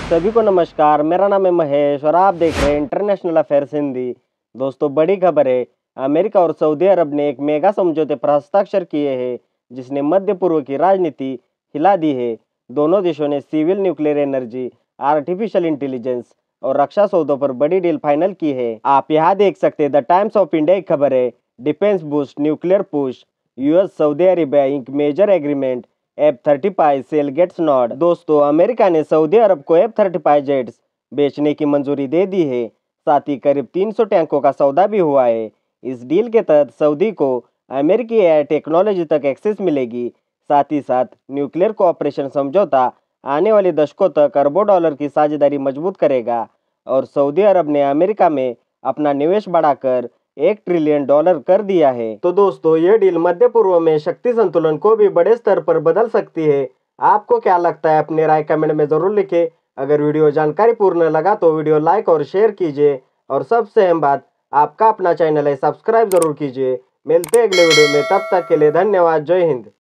सभी को नमस्कार। मेरा नाम है महेश और आप देख रहे हैं इंटरनेशनल अफेयर्स हिंदी। दोस्तों, बड़ी खबर है। अमेरिका और सऊदी अरब ने एक मेगा समझौते पर हस्ताक्षर किए हैं जिसने मध्य पूर्व की राजनीति हिला दी है। दोनों देशों ने civil, nuclear energy, artificial intelligence और रक्षा सौदों पर बड़ी डील फाइनल की है। आप यहाँ देख सकते हैं, द टाइम्स ऑफ इंडिया की खबर है। Defence boost, nuclear push, US Saudi Arabia ink major agreement, F-35 sale gets not. दोस्तों, अमेरिका ने सऊदी अरब को F-35 जेट्स बेचने की मंजूरी दे दी है। साथ ही करीब 300 टैंकों का सौदा भी हुआ है। इस डील के तहत सऊदी को अमेरिकी एयर टेक्नोलॉजी तक एक्सेस मिलेगी। साथ ही साथ न्यूक्लियर कोऑपरेशन समझौता आने वाले दशकों तक अरबों डॉलर की साझेदारी मजबूत करेगा। और सऊदी अरब ने अमेरिका में अपना निवेश बढ़ाकर $1 ट्रिलियन कर दिया है। तो दोस्तों, ये डील मध्य पूर्व में शक्ति संतुलन को भी बड़े स्तर पर बदल सकती है। आपको क्या लगता है? अपनी राय कमेंट में जरूर लिखें। अगर वीडियो जानकारी पूर्ण लगा तो वीडियो लाइक और शेयर कीजिए। और सबसे अहम बात, आपका अपना चैनल है, सब्सक्राइब जरूर कीजिए। मिलते हैं अगले वीडियो में, तब तक के लिए धन्यवाद। जय हिंद।